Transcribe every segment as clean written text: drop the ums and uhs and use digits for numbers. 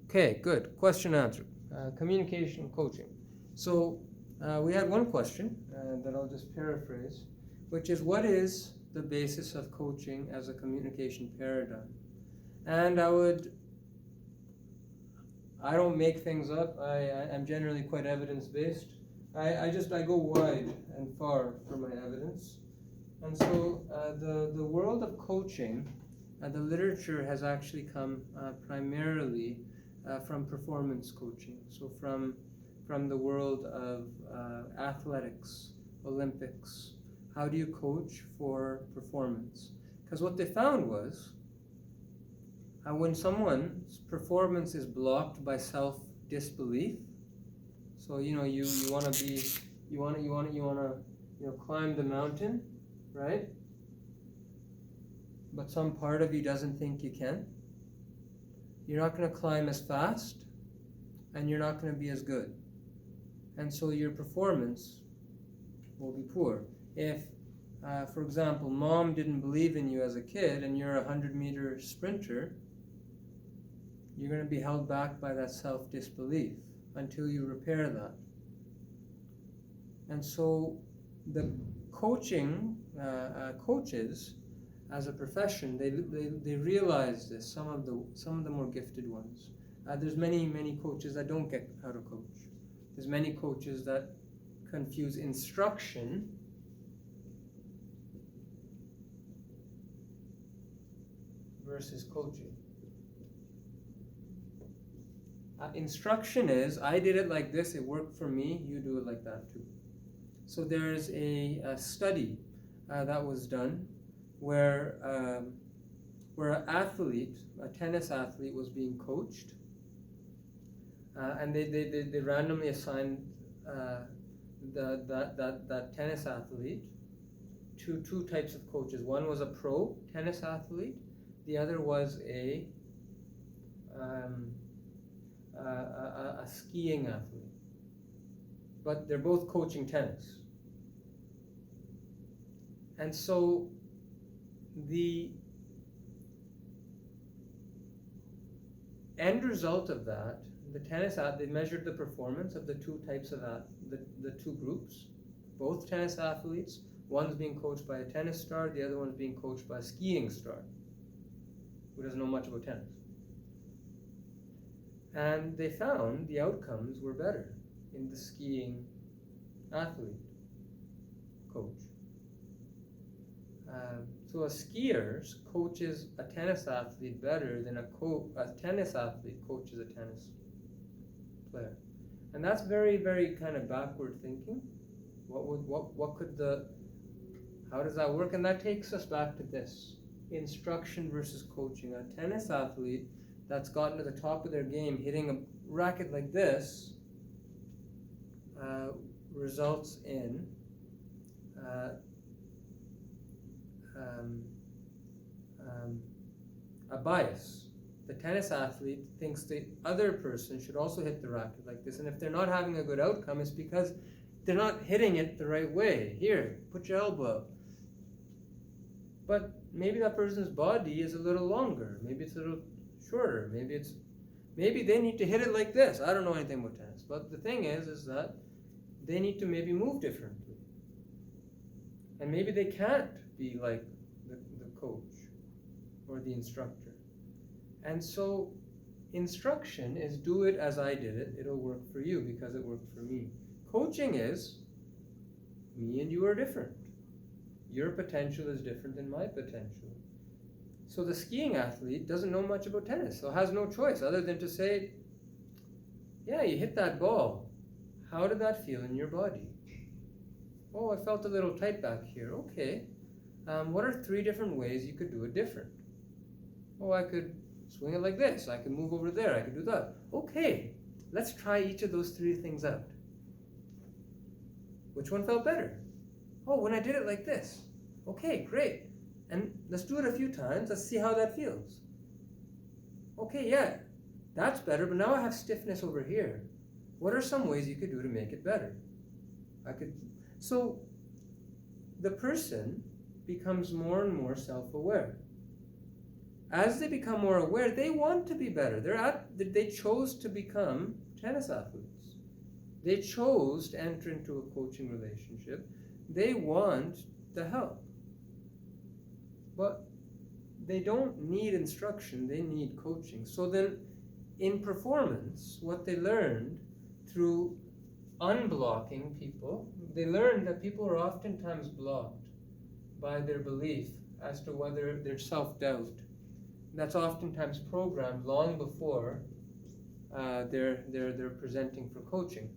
Okay, good. Question answered. Communication coaching. So we had one question that I'll just paraphrase, which is, what is the basis of coaching as a communication paradigm? And I don't make things up. I'm generally quite evidence-based. I go wide and far for my evidence. And so the world of coaching, the literature has actually come primarily from performance coaching. So from the world of athletics, Olympics. How do you coach for performance? Because what they found was when someone's performance is blocked by self-disbelief, so you want to climb the mountain, right? But some part of you doesn't think you can. You're not going to climb as fast, and you're not going to be as good. And so your performance will be poor. If, for example, mom didn't believe in you as a kid and you're a 100-meter sprinter, you're going to be held back by that self-disbelief until you repair that. And so the coaches as a profession, they realize this, some of the more gifted ones. There's many coaches that don't get how to coach. There's many coaches that confuse instruction versus coaching. Instruction is, I did it like this, it worked for me, you do it like that too. So there's a study that was done where an athlete, a tennis athlete, was being coached, and they randomly assigned that tennis athlete to two types of coaches. One was a pro tennis athlete, the other was a skiing athlete, but they're both coaching tennis. And so the end result of that, the tennis they measured the performance of the two types of the two groups, both tennis athletes. One's being coached by a tennis star, the other one's being coached by a skiing star who doesn't know much about tennis. And they found the outcomes were better in the skiing athlete coach. So a skier coaches a tennis athlete better than a tennis athlete coaches a tennis player. And that's very, very kind of backward thinking. How does that work? And that takes us back to this: instruction versus coaching. A tennis athlete that's gotten to the top of their game, hitting a racket like this, results in a bias. The tennis athlete thinks the other person should also hit the racket like this, and if they're not having a good outcome, it's because they're not hitting it the right way. Here, put your elbow up. But maybe that person's body is a little longer, maybe it's a little shorter, maybe they need to hit it like this. I don't know anything about tennis, but the thing is that they need to maybe move differently, and maybe they can't be like the coach or the instructor. And so instruction is, do it as I did it, it'll work for you because it worked for me. Coaching is, me and you are different. Your potential is different than my potential. So the skiing athlete doesn't know much about tennis, so has no choice other than to say, yeah, you hit that ball. How did that feel in your body? Oh, I felt a little tight back here. Okay. What are 3 different ways you could do it different? Oh, I could swing it like this. I could move over there. I could do that. Okay, let's try each of those 3 things out. Which one felt better? Oh, when I did it like this. Okay, great. And let's do it a few times. Let's see how that feels. Okay, yeah, that's better, but now I have stiffness over here. What are some ways you could do to make it better? So the person becomes more and more self-aware. as they become more aware, they want to be better. They chose to become tennis athletes. They chose to enter into a coaching relationship. They want the help. But they don't need instruction, they need coaching. So then, in performance, what they learned through unblocking people, they learned that people are oftentimes blocked by their belief as to whether their self-doubt. That's oftentimes programmed long before they're presenting for coaching.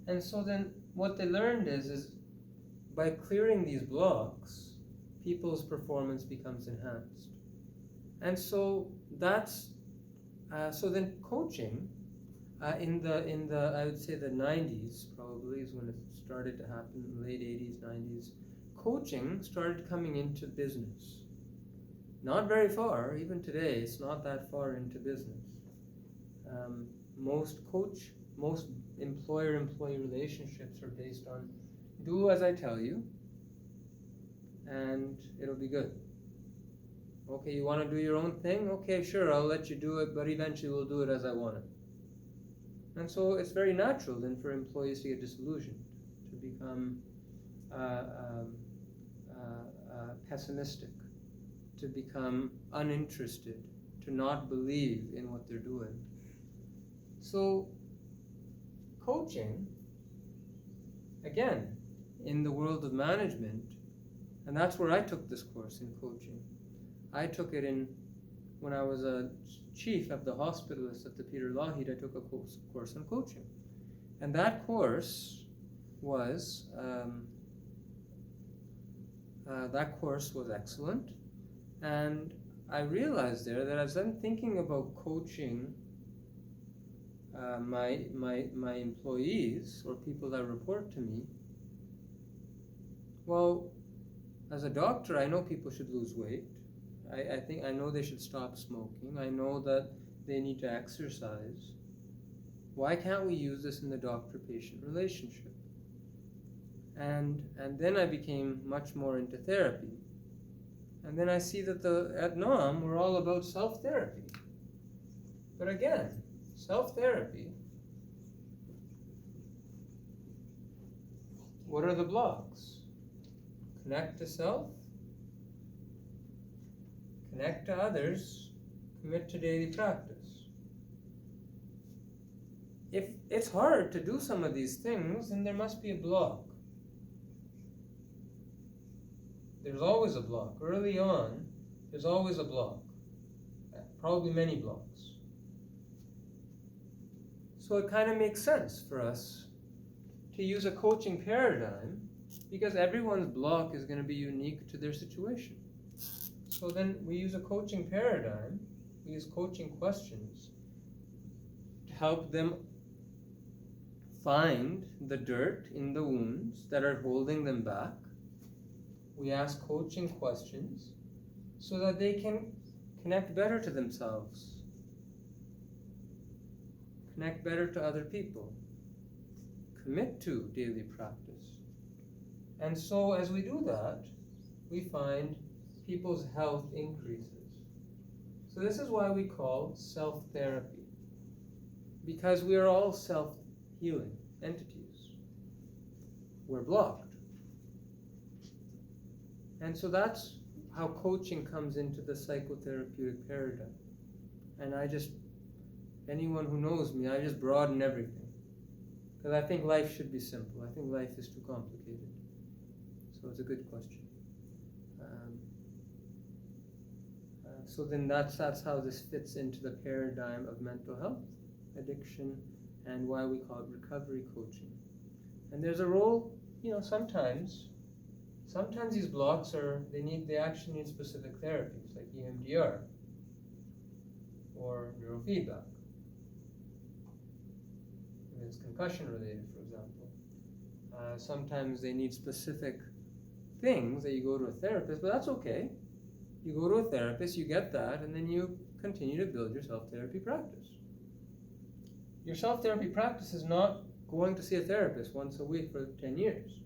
And so then what they learned is by clearing these blocks, people's performance becomes enhanced. And so that's so then coaching in the I would say the 90s probably is when it started to happen, late 80s, 90s. Coaching started coming into business. Not very far, even today, it's not that far into business. Most employer-employee relationships are based on do as I tell you, and it'll be good. Okay, you want to do your own thing? Okay, sure, I'll let you do it, but eventually we'll do it as I want it. And so it's very natural then for employees to get disillusioned, to become pessimistic, to become uninterested, to not believe in what they're doing. So coaching, again, in the world of management, and that's where I took this course in coaching. I took it when I was a chief of the hospitalists at the Peter Lougheed. I took a course on coaching. And that course was excellent. And I realized there that as I'm thinking about coaching my employees or people that report to me, well, as a doctor, I know people should lose weight. I know they should stop smoking. I know that they need to exercise. Why can't we use this in the doctor-patient relationship? And then I became much more into therapy. And then I see that at NOM, we're all about self-therapy. But again, self-therapy, what are the blocks? Connect to self, connect to others, commit to daily practice. If it's hard to do some of these things, then there must be a block. There's always a block. Early on, there's always a block. Probably many blocks. So it kind of makes sense for us to use a coaching paradigm because everyone's block is going to be unique to their situation. So then we use a coaching paradigm, we use coaching questions to help them find the dirt in the wounds that are holding them back. We ask coaching questions so that they can connect better to themselves, connect better to other people, commit to daily practice. And so as we do that, we find people's health increases. So this is why we call self-therapy, because we are all self-healing entities. We're blocked. And so that's how coaching comes into the psychotherapeutic paradigm. And anyone who knows me, I just broaden everything. Because I think life should be simple. I think life is too complicated. So it's a good question. So then that's how this fits into the paradigm of mental health, addiction, and why we call it recovery coaching. And there's a role, sometimes these blocks they actually need specific therapies like EMDR or neurofeedback. If it's concussion related, for example. Sometimes they need specific things that you go to a therapist, but that's okay. You go to a therapist, you get that, and then you continue to build your self-therapy practice. Your self-therapy practice is not going to see a therapist once a week for 10 years.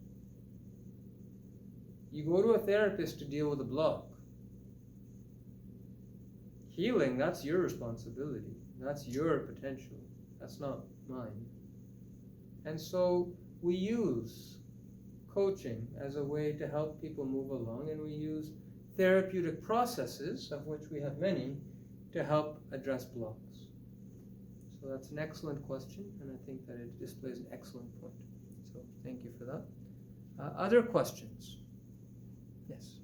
You go to a therapist to deal with a block. Healing, that's your responsibility. That's your potential. That's not mine. And so we use coaching as a way to help people move along, and we use therapeutic processes, of which we have many, to help address blocks. So that's an excellent question, and I think that it displays an excellent point. So thank you for that. Other questions? Yes.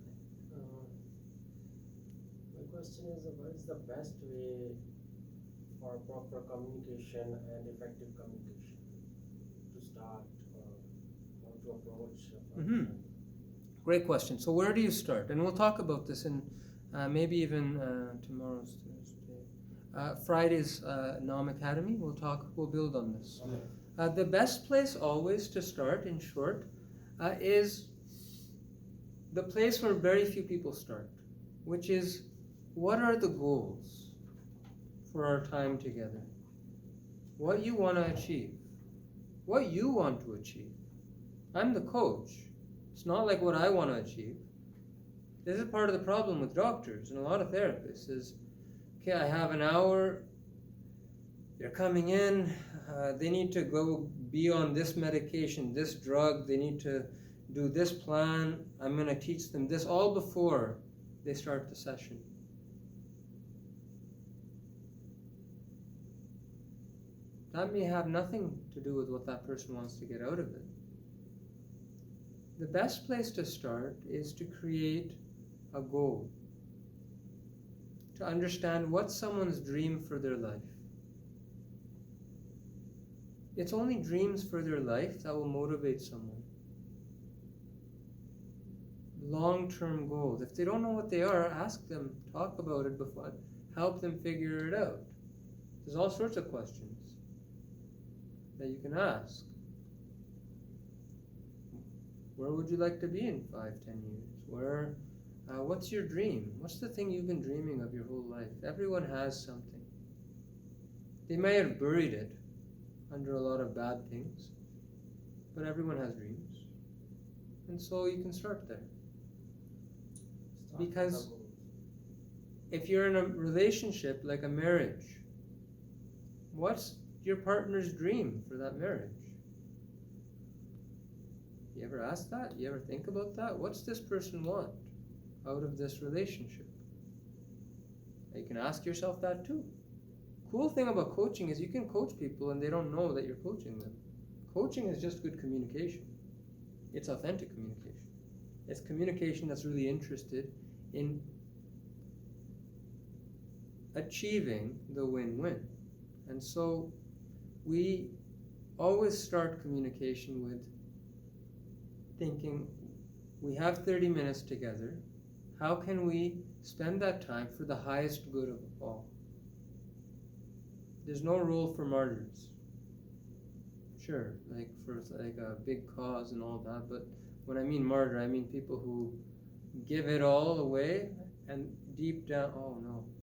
My question is, what is the best way for proper communication and effective communication to start, how to approach? Great question. So where do you start? And we'll talk about this in maybe even tomorrow's Thursday. Friday's Nom Academy. We'll build on this. Okay. The best place always to start, in short, is the place where very few people start, which is, what are the goals for our time together? What you want to achieve? What you want to achieve? I'm the coach. It's not like what I want to achieve. This is part of the problem with doctors and a lot of therapists is, okay, I have an hour, they're coming in, they need to go be on this medication, this drug, they need to do this plan, I'm going to teach them this all before they start the session. That may have nothing to do with what that person wants to get out of it. The best place to start is to create a goal, to understand what's someone's dream for their life. It's only dreams for their life that will motivate someone. Long-term goals. If they don't know what they are, ask them, talk about it before, help them figure it out. There's all sorts of questions that you can ask. Where would you like to be in 5, 10 years? What's your dream? What's the thing you've been dreaming of your whole life? Everyone has something. They may have buried it under a lot of bad things, but everyone has dreams. And so you can start there. Because if you're in a relationship like a marriage, what's your partner's dream for that marriage? You ever ask that? You ever think about that? What's this person want out of this relationship? You can ask yourself that too. Cool thing about coaching is you can coach people and they don't know that you're coaching them. Coaching is just good communication. It's authentic communication. It's communication that's really interested in achieving the win-win. And so we always start communication with thinking, we have 30 minutes together, how can we spend that time for the highest good of all? There's no role for martyrs. Sure, like for like a big cause and all that, but when I mean martyr, I mean people who give it all away and deep down, oh no,